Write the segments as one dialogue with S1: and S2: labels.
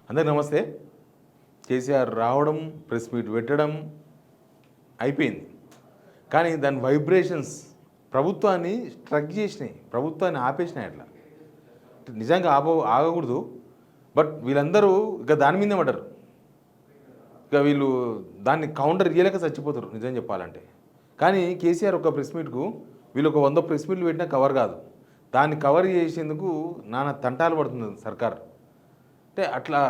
S1: అందరికి నమస్తే. కేసీఆర్ రావడం, ప్రెస్ మీట్ పెట్టడం అయిపోయింది. కానీ దాని వైబ్రేషన్స్ ప్రభుత్వాన్ని స్ట్రక్ చేసినాయి, ప్రభుత్వాన్ని ఆపేసినాయి. అట్లా నిజంగా ఆగకూడదు. బట్ వీళ్ళందరూ ఇక దాని మీదే పడ్డారు. ఇక వీళ్ళు దాన్ని కౌంటర్ ఇయ్యలేక చచ్చిపోతారు నిజం చెప్పాలంటే. కానీ కేసీఆర్ ఒక ప్రెస్ మీట్కు వీళ్ళు ఒక 100 ప్రెస్ మీట్లు పెట్టినా కవర్ కాదు. దాన్ని కవర్ చేసేందుకు నానా తంటాలు పడుతుంది సర్కార్. అంటే అట్లా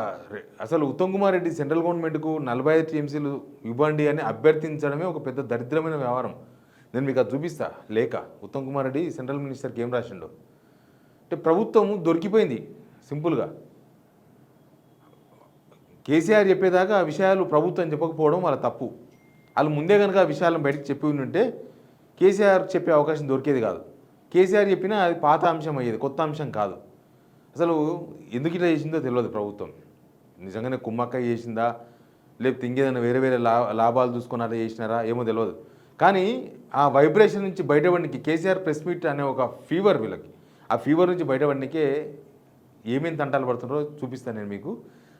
S1: అసలు ఉత్తమ్ కుమార్ రెడ్డి సెంట్రల్ గవర్నమెంట్కు 45 టీఎంసీలు ఇవ్వండి అని అభ్యర్థించడమే ఒక పెద్ద దరిద్రమైన వ్యవహారం. నేను మీకు అది చూపిస్తా. లేక ఉత్తమ్ కుమార్ రెడ్డి సెంట్రల్ మినిస్టర్కి ఏం రాసిండో. అంటే ప్రభుత్వం దొరికిపోయింది సింపుల్గా. కేసీఆర్ చెప్పేదాకా ఆ విషయాలు ప్రభుత్వం చెప్పకపోవడం వాళ్ళ తప్పు. వాళ్ళు ముందే కనుక ఆ విషయాలను బయటకు చెప్పి ఉంటే కేసీఆర్ చెప్పే అవకాశం దొరికేది కాదు. కేసీఆర్ చెప్పినా అది పాత అంశం అయ్యేది, కొత్త అంశం కాదు. అసలు ఎందుకు ఇట్లా చేసిందో తెలియదు ప్రభుత్వం. నిజంగానే కుమ్మక్క చేసిందా, లేకపోతే ఇంకేదైనా వేరే వేరే లాభాలు చూసుకొని అలా చేసినారా ఏమో తెలియదు. కానీ ఆ వైబ్రేషన్ నుంచి బయటపడడానికి కేసీఆర్ ప్రెస్ మీట్ అనే ఒక ఫీవర్ వీళ్ళకి, ఆ ఫీవర్ నుంచి బయటపడడానికే ఏమేమి తంటాలు పడుతున్నారో చూపిస్తాను నేను మీకు.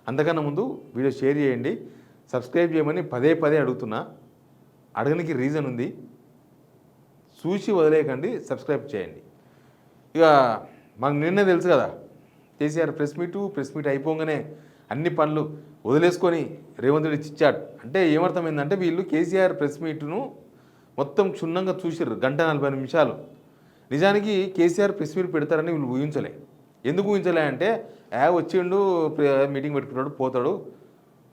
S1: అంతకన్నా ముందు వీడియో షేర్ చేయండి, సబ్స్క్రైబ్ చేయమని పదే పదే అడుగుతున్నా. అడగడానికి రీజన్ ఉంది, చూసి వదిలేయకండి, సబ్స్క్రైబ్ చేయండి. ఇక మాకు నిన్నే తెలుసు కదా, కేసీఆర్ ప్రెస్ మీట్ అయిపోగానే అన్ని పనులు వదిలేసుకొని రేవంత్ రెడ్డి చిచ్చాడు. అంటే ఏమర్థమైందంటే వీళ్ళు కేసీఆర్ ప్రెస్ మీట్ను మొత్తం క్షుణ్ణంగా చూసిర్రు 1:40 నిజానికి కేసీఆర్ ప్రెస్ మీట్ పెడతారని వీళ్ళు ఊహించలే. ఎందుకు ఊహించలే అంటే వచ్చిండు, మీటింగ్ పెట్టుకున్నాడు, పోతాడు,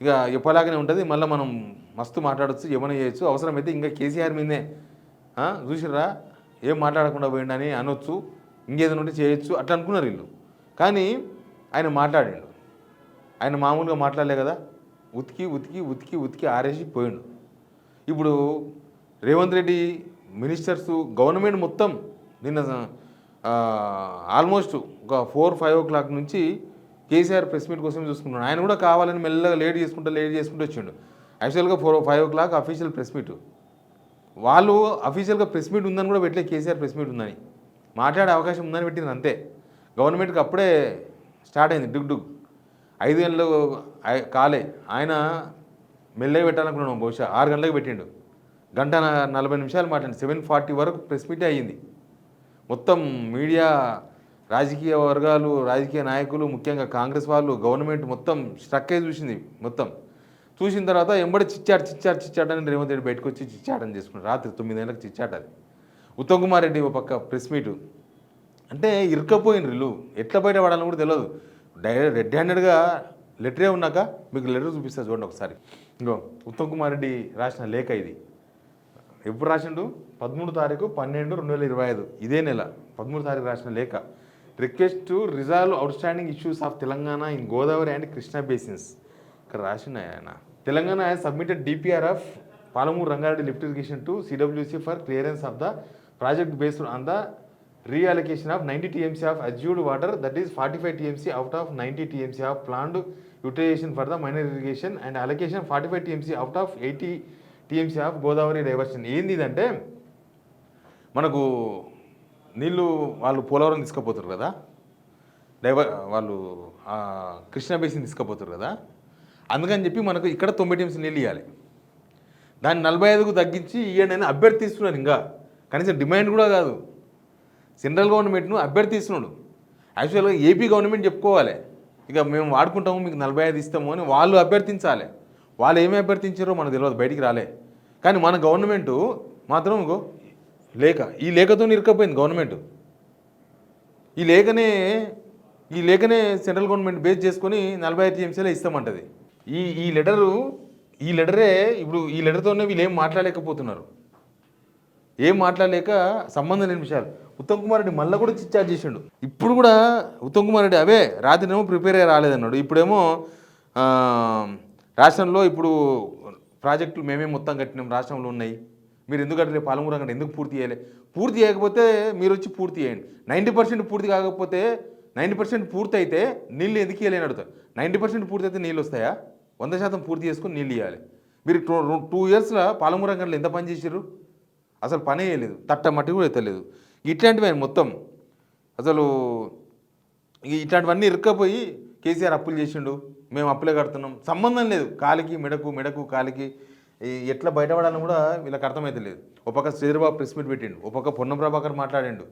S1: ఇక ఎప్పలాగానే ఉంటుంది, మళ్ళీ మనం మస్తు మాట్లాడచ్చు, ఏమైనా చేయొచ్చు, అవసరమైతే ఇంకా కేసీఆర్ మీదే చూసిర్రా ఏం మాట్లాడకుండా పోయిండని అనొచ్చు, ఇంకేదైనా ఉంటే చేయొచ్చు అట్లా అనుకున్నారు వీళ్ళు. కానీ ఆయన మాట్లాడిండు. ఆయన మామూలుగా మాట్లాడలే కదా, ఉతికి ఉతికి ఉతికి ఉతికి ఆరేసి పోయిండు. ఇప్పుడు రేవంత్ రెడ్డి మినిస్టర్స్ గవర్నమెంట్ మొత్తం నిన్న ఆల్మోస్ట్ ఒక 4-5 o'clock నుంచి కేసీఆర్ ప్రెస్ మీట్ కోసం చూసుకుంటున్నాడు. ఆయన కూడా కావాలని మెల్లగా లేట్ చేసుకుంటూ వచ్చిండు. యాక్చువల్గా 4-5 o'clock అఫీషియల్ ప్రెస్ మీట్. వాళ్ళు అఫీషియల్గా ప్రెస్ మీట్ ఉందని కూడా పెట్టలే, కేసీఆర్ ప్రెస్ మీట్ ఉందని మాట్లాడే అవకాశం ఉందని పెట్టింది అంతే. గవర్నమెంట్కి అప్పుడే స్టార్ట్ అయింది డుగ్ 5 గంటలు కాలే. ఆయన మెల్లగా పెట్టాలనుకున్నాను, బహుశా 6 గంటలకు పెట్టిండు. 1:40 మాట్లాడి 7:40 వరకు ప్రెస్ మీటే అయ్యింది. మొత్తం మీడియా, రాజకీయ వర్గాలు, రాజకీయ నాయకులు, ముఖ్యంగా కాంగ్రెస్ వాళ్ళు, గవర్నమెంట్ మొత్తం స్ట్రక్ అయి చూసింది. మొత్తం చూసిన తర్వాత ఎంబడి చిచ్చాడని రేవంత్ రెడ్డి బయటకు వచ్చి చిచ్చాటని చేసుకున్నాడు. రాత్రి 9 గంటలకు చిచ్చాట అది. ఉత్తమ్ కుమార్ రెడ్డి ఒక పక్క ప్రెస్ మీటు. అంటే ఇరుక్కపోయిన వీళ్ళు ఎట్లా బయట పడాలని కూడా తెలియదు. రెడ్ హ్యాండెడ్గా లెటరే ఉన్నాక మీకు లెటర్ చూపిస్తా చూడండి ఒకసారి. ఇంకో ఉత్తమ్ కుమార్ రెడ్డి రాసిన లేఖ ఇది. ఎప్పుడు రాసిండు? 13/12/2025 ఇదే నెల 13 తారీఖు రాసిన లేఖ. Request to resolve outstanding issues of Telangana in Godavari and Krishna basins. ఇక్కడ రాసిన ఆయన Telangana has submitted DPR of Palamuru Rangareddy lift irrigation to CWC for clearance of the project based on the reallocation of 90 TMC of assured water, that is 45 TMC out of 90 TMC of planned utilization for the minor irrigation and allocation 45 TMC out of 80 TMC of Godavari diversion. ఏంది ఇదంటే మనకు నీళ్ళు వాళ్ళు పోలవరం తీసుకుపోతారు కదా, వాళ్ళు Krishna basin తీసుకుపోతారు కదా, అందుకని చెప్పి మనకు ఇక్కడ 90 TMC నీళ్ళు ఇవ్వాలి. దాన్ని 45కు తగ్గించి ఇవ్వండి అని అభ్యర్థిస్తున్నారు. ఇంకా కనీసం డిమాండ్ కూడా కాదు, సెంట్రల్ గవర్నమెంట్ను అభ్యర్థిస్తున్నాడు. యాక్చువల్గా ఏపీ గవర్నమెంట్ చెప్పుకోవాలి, ఇక మేము వాడుకుంటాము, మీకు 45 ఇస్తాము అని వాళ్ళు అభ్యర్థించాలి. వాళ్ళు ఏమి అభ్యర్థించారో మనకు తెలియదు, బయటికి రాలే. కానీ మన గవర్నమెంటు మాత్రం ఇంకో లేఖ, ఈ లేఖతో ఇరుక్కపోయింది గవర్నమెంట్. ఈ లేఖనే సెంట్రల్ గవర్నమెంట్ బేస్ చేసుకొని 45 TMCలే ఇస్తామంటది. ఈ లెటరే ఇప్పుడు ఈ లెటర్తోనే వీళ్ళు ఏం మాట్లాడలేకపోతున్నారు. ఏం మాట్లాడలేక సంబంధం లేని విషయాలు. ఉత్తమ్ కుమార్ రెడ్డి మళ్ళీ కూడా చిచ్చార్జ్ చేసిండు. ఇప్పుడు కూడా ఉత్తమ్ కుమార్ రెడ్డి రాత్రినేమో ప్రిపేర్ అయ్యి రాలేదన్నాడు. ఇప్పుడేమో రాష్ట్రంలో ఇప్పుడు ప్రాజెక్టులు మేమే మొత్తం కట్టినాం, రాష్ట్రంలో ఉన్నాయి, మీరు ఎందుకు కట్టలేదు, పాలమూరు రంగండి ఎందుకు పూర్తి చేయలే, పూర్తి చేయకపోతే మీరు వచ్చి పూర్తి చేయండి. 90% పూర్తి కాకపోతే 90% పూర్తి అయితే నీళ్ళు ఎందుకు ఇవ్వలేని అడుగుతారు. 90% పూర్తి అయితే నీళ్ళు వస్తాయా? 100% పూర్తి చేసుకొని నీళ్ళు ఇవ్వాలి. మీరు 2 yearsలో పాలమూరు రంగంలో ఎంత పని చేసారు? అసలు పనే చేయలేదు, తట్ట మట్టి కూడా ఎత్తలేదు. ఇట్లాంటివి మొత్తం అసలు ఇట్లాంటివన్నీ ఇరుక్కపోయి కేసీఆర్ అప్పులు చేసిండు, మేము అప్పులే కడుతున్నాం, సంబంధం లేదు. కాలికి మెడకు, మెడకు కాలికి ఎట్లా బయటపడాలని కూడా వీళ్ళకి అర్థమైతే లేదు. ఒక పక్క శ్రీధర్బాబు ప్రెస్ మీట్ పెట్టిండు, ఒక పక్క పొన్నం ప్రభాకర్ మాట్లాడిండు,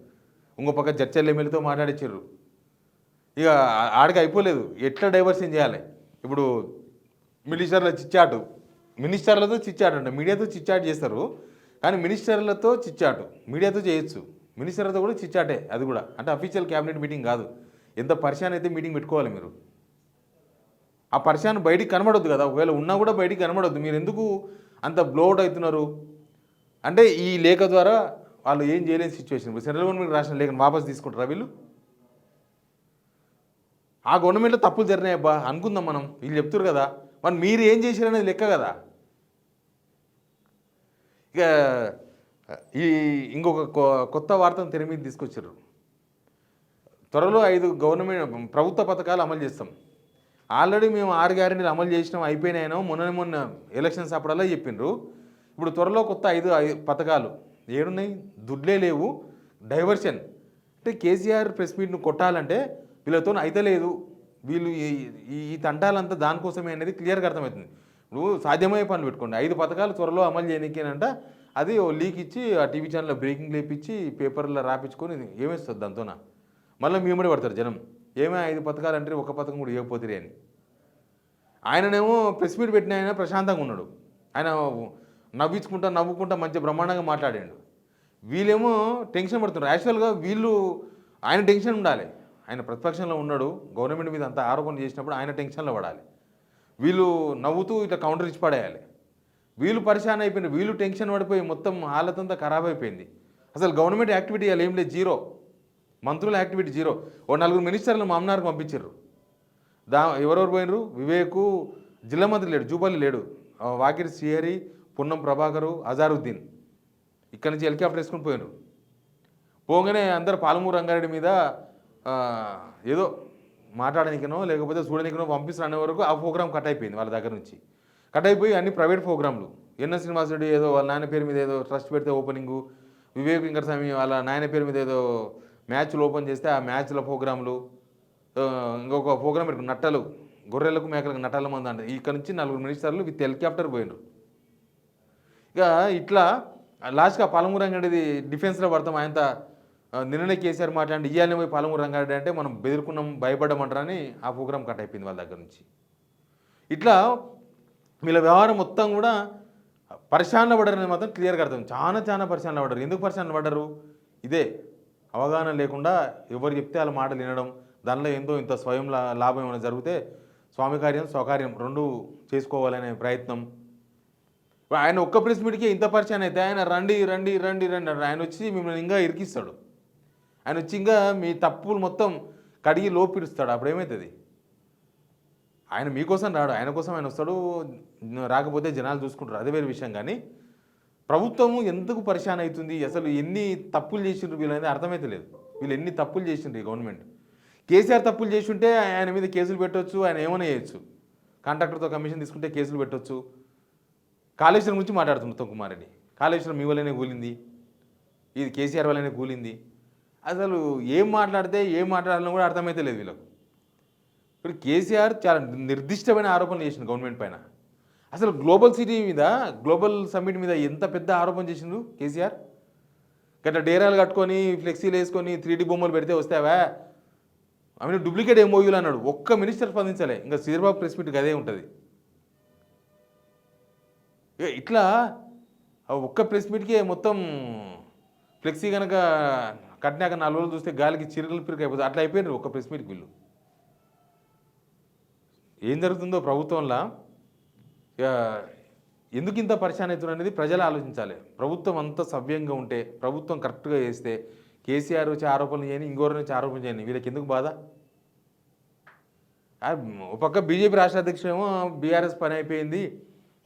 S1: ఇంకో పక్క జడ్చల్ ఎమ్మెల్యేతో మాట్లాడిచ్చారు. ఇక ఆడికి అయిపోలేదు, ఎట్లా డైవర్షన్ చేయాలి. ఇప్పుడు మినిస్టర్ల చిచ్చాటు, మినిస్టర్లతో చిచ్చాటు అంట, మీడియాతో చిచ్చాటు చేస్తారు కానీ మినిస్టర్లతో చిచ్చాటు మీడియాతో చేయొచ్చు, మినిస్టర్లతో కూడా చిచ్చాటే. అది కూడా అంటే అఫీషియల్ క్యాబినెట్ మీటింగ్ కాదు. ఎంత పరిశాన్ అయితే మీటింగ్ పెట్టుకోవాలి మీరు. ఆ పరిశాన్ బయటికి కనబడొద్దు కదా, ఒకవేళ ఉన్నా కూడా బయటికి కనబడొద్దు. మీరు ఎందుకు అంత బ్లోఅవుట్ అవుతున్నారు అంటే ఈ లేఖ ద్వారా వాళ్ళు ఏం చేయలేని సిచ్యువేషన్. ఇప్పుడు సెంట్రల్ గవర్నమెంట్ రాసిన లేఖను వాపస్ తీసుకుంటారా వీళ్ళు? ఆ గవర్నమెంట్లో తప్పులు జరిగినాయి అబ్బా అనుకుందాం మనం, వీళ్ళు చెప్తారు కదా, మరి మీరు ఏం చేశారనేది లెక్క కదా. ఇక ఈ ఇంకొక కొత్త వార్తను తెర మీద తీసుకొచ్చారు. త్వరలో 5 గవర్నమెంట్ ప్రభుత్వ పథకాలు అమలు చేస్తాం. ఆల్రెడీ మేము 6 గ్యారెంటీలు అమలు చేసినాం, అయిపోయినాయనో మొన్న ఎలక్షన్స్ అప్పుడల్లా చెప్పిండ్రు. ఇప్పుడు త్వరలో కొత్త 5 పథకాలు ఏడున్నాయి, దుడ్లే లేవు, డైవర్షన్. అంటే కేసీఆర్ ప్రెస్ మీట్ను కొట్టాలంటే వీళ్ళతో అయితే లేదు, వీళ్ళు ఈ తంటాలంతా దానికోసమే అనేది క్లియర్గా అర్థమవుతుంది. ఇప్పుడు సాధ్యమయ్యే పనులు పెట్టుకోండి. 5 పథకాలు త్వరలో అమలు చేయడానికేనంట. అది ఓ లీక్ ఇచ్చి ఆ టీవీ ఛానల్లో బ్రేకింగ్ లేపించి పేపర్లో రాపించుకొని ఏమేస్తుంది దాంతోన. మళ్ళీ మీమడి పడతారు జనం, ఏమే 5 పథకాలు అంటే ఒక పథకం కూడా ఇవ్వకపోతే అని. ఆయననేమో ప్రెస్ మీట్ పెట్టిన ఆయన ప్రశాంతంగా ఉన్నాడు, ఆయన నవ్వుకుంటా మంచి బ్రహ్మాండంగా మాట్లాడాడు. వీళ్ళేమో టెన్షన్ పడుతున్నారు. యాక్చువల్గా వీళ్ళు ఆయన టెన్షన్ ఉండాలి, ఆయన ప్రతిపక్షంలో ఉన్నాడు, గవర్నమెంట్ మీద అంత ఆరోపణ చేసినప్పుడు ఆయన టెన్షన్లో పడాలి. వీళ్ళు నవ్వుతూ ఇట్లా కౌంటర్ ఇచ్చి పడేయాలి. వీళ్ళు పరిశాన్ అయిపోయింది, వీళ్ళు టెన్షన్ పడిపోయి మొత్తం హాలతంతా ఖరాబ్ అయిపోయింది. అసలు గవర్నమెంట్ యాక్టివిటీ అలా ఏం లేదు, జీరో. మంత్రుల యాక్టివిటీ జీరో. ఓ 4 మినిస్టర్లు మామనార్కి పంపించారు. ఎవరెవరు పోయినరు? వివేకు, జిల్లా మంత్రి లేడు, జూపల్లి లేడు, వాకిరి శ్రీహరి, పొన్నం ప్రభాకరు, అజారుద్దీన్ ఇక్కడి నుంచి హెలికాప్టర్ వేసుకుని పోయినరు. పోగానే అందరు పాలమూరు రంగారెడ్డి మీద ఏదో మాట్లాడనికనో లేకపోతే చూడనికనో పంపిస్తారు అనే వరకు ఆ ప్రోగ్రామ్ కట్ అయిపోయింది. వాళ్ళ దగ్గర నుంచి కట్ అయిపోయి అన్ని ప్రైవేట్ ప్రోగ్రాంలు. ఎన్ఎస్ శ్రీనివాసరెడ్డి ఏదో వాళ్ళ నాయన పేరు మీద ఏదో ట్రస్ట్ పెడితే ఓపెనింగు, వివేక్ వెంకటస్వామి వాళ్ళ నాయన పేరు మీద ఏదో మ్యాచ్లు ఓపెన్ చేస్తే ఆ మ్యాచ్ల ప్రోగ్రాంలు, ఇంకొక ప్రోగ్రామ్ పెట్టుకుని నట్టలు, గొర్రెలకు మేకలకు నట్టల మంది అంటే ఇక్కడ నుంచి 4 మినిస్టర్లు విత్ హెలికాప్టర్ పోయినారు. ఇక ఇట్లా లాస్ట్గా పాలమూరు రంగారెడ్డి డిఫెన్స్లో పడతాం. ఆయన నిన్ననే కేసీఆర్ మాట్లాడి ఇయ్యాలని పోయి పాలమూరు రంగారెడ్డి అంటే మనం బెదిరుకున్నాం, భయపడ్డమంటారని ఆ ప్రోగ్రామ్ కట్ అయిపోయింది వాళ్ళ దగ్గర నుంచి. ఇట్లా వీళ్ళ వ్యవహారం మొత్తం కూడా పరిశాన్లో పడ్డారని మాత్రం క్లియర్గా అర్థం. చాలా పరిశాన్లో పడ్డారు. ఎందుకు పరిశాన్లో పడ్డారు? ఇదే అవగాహన లేకుండా ఎవరు చెప్తే వాళ్ళ మాటలు వినడం, దానిలో ఎంతో ఇంత స్వయం లాభం ఏమైనా జరిగితే స్వామి కార్యం స్వకార్యం 2 చేసుకోవాలనే ప్రయత్నం. ఆయన ఒక్క ప్రెస్ మీట్కే ఇంత పరిచయం అయితే ఆయన రండి ఆయన వచ్చి మిమ్మల్ని ఇంకా ఇరికిస్తాడు. ఆయన వచ్చి ఇంకా మీ తప్పులు మొత్తం కడిగి లోపిరుస్తాడు. అప్పుడు ఏమవుతుంది? ఆయన మీకోసం రాడు, ఆయన కోసం ఆయన వస్తాడు. రాకపోతే జనాలు చూసుకుంటారు, అదే వేరే విషయం. కానీ ప్రభుత్వము ఎందుకు పరిశాన్ అవుతుంది, అసలు ఎన్ని తప్పులు చేసిండ్రు వీళ్ళు అనేది అర్థమైతే లేదు. వీళ్ళు ఎన్ని తప్పులు చేసిండ్రు ఈ గవర్నమెంట్. కేసీఆర్ తప్పులు చేస్తుంటే ఆయన మీద కేసులు పెట్టవచ్చు, ఆయన ఏమైనా చేయొచ్చు. కాంట్రాక్టర్తో కమిషన్ తీసుకుంటే కేసులు పెట్టవచ్చు. కాళేశ్వరం గురించి మాట్లాడుతున్నారు ఉత్తమ్ కుమార్ రెడ్డి. కాళేశ్వరం మీ వల్లనే కూలింది, ఇది కేసీఆర్ వల్లనే కూలింది. అసలు ఏం మాట్లాడాలని కూడా అర్థమైతే లేదు వీళ్ళకు. ఇప్పుడు కేసీఆర్ చాలా నిర్దిష్టమైన ఆరోపణలు చేసిండు గవర్నమెంట్ పైన. అసలు గ్లోబల్ సిటీ మీద, గ్లోబల్ సమ్మిట్ మీద ఎంత పెద్ద ఆరోపణ చేసిండు కేసీఆర్. గట్లా డేరాలు కట్టుకొని ఫ్లెక్సీలు వేసుకొని 3D బొమ్మలు పెడితే వస్తావా, అవి డూప్లికేట్ ఎంఓయూలు అన్నాడు. ఒక్క మినిస్టర్ స్పందించలే. ఇంకా శ్రీధర్బాబు ప్రెస్ మీట్కి అదే ఉంటుంది. ఇట్లా ఒక్క ప్రెస్ మీట్కే మొత్తం ఫ్లెక్సీ కనుక కట్టినాక 4 రోజులు చూస్తే గాలికి చిరుకలు పిరుకు అయిపోతుంది. అట్లా అయిపోయినారు ఒక్క ప్రెస్ మీట్కి వీళ్ళు. ఏం జరుగుతుందో ప్రభుత్వంలో ఎందుకు ఇంత పరిశాన్ అవుతున్నారు అనేది ప్రజలు ఆలోచించాలి. ప్రభుత్వం అంతా సవ్యంగా ఉంటే, ప్రభుత్వం కరెక్ట్గా చేస్తే కేసీఆర్ వచ్చి ఆరోపణలు చేయని, ఇంకోరు నుంచి ఆరోపణ చేయని, వీళ్ళకి ఎందుకు బాధ? ఒక పక్క బీజేపీ రాష్ట్ర అధ్యక్షుడు ఏమో బీఆర్ఎస్ పని అయిపోయింది,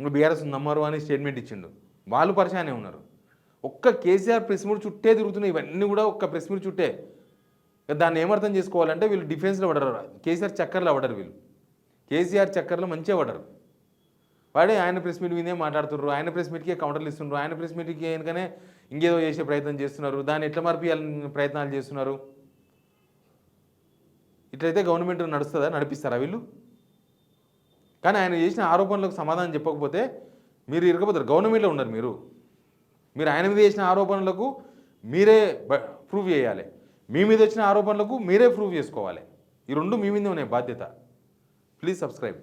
S1: ఇంకా బీఆర్ఎస్ నమ్మరు అని స్టేట్మెంట్ ఇచ్చిండు. వాళ్ళు పరిశానే ఉన్నారు. ఒక్క కేసీఆర్ ప్రెస్ మీట్ చుట్టే తిరుగుతున్నాయి ఇవన్నీ కూడా. ఒక్క ప్రెస్ మీట్ చుట్టే. దాన్ని ఏమర్థం చేసుకోవాలంటే వీళ్ళు డిఫెన్స్లో పడరు, కేసీఆర్ చక్కర్లో పడరు. వీళ్ళు కేసీఆర్ చక్కర్లో మంచిగా పడరు. వాడే ఆయన ప్రెస్ మీట్ మీదే మాట్లాడుతున్నారు, ఆయన ప్రెస్ మీట్కే కౌంటర్లు ఇస్తున్నారు, ఆయన ప్రెస్ మీట్కి ఎందుకనే ఇంకేదో చేసే ప్రయత్నం చేస్తున్నారు, దాన్ని ఎట్లా మార్పియాలని ప్రయత్నాలు చేస్తున్నారు. ఇట్లయితే గవర్నమెంట్ నడుస్తుందా, నడిపిస్తారా వీళ్ళు? కానీ ఆయన చేసిన ఆరోపణలకు సమాధానం చెప్పకపోతే మీరు ఇరకపోతారు, గవర్నమెంట్లో ఉండరు మీరు. మీరు ఆయన మీద చేసిన ఆరోపణలకు మీరే ప్రూవ్ చేయాలి, మీ మీద వచ్చిన ఆరోపణలకు మీరే ప్రూవ్ చేసుకోవాలి. ఈ రెండు మీ మీదే ఉన్నాయి బాధ్యత. Please subscribe.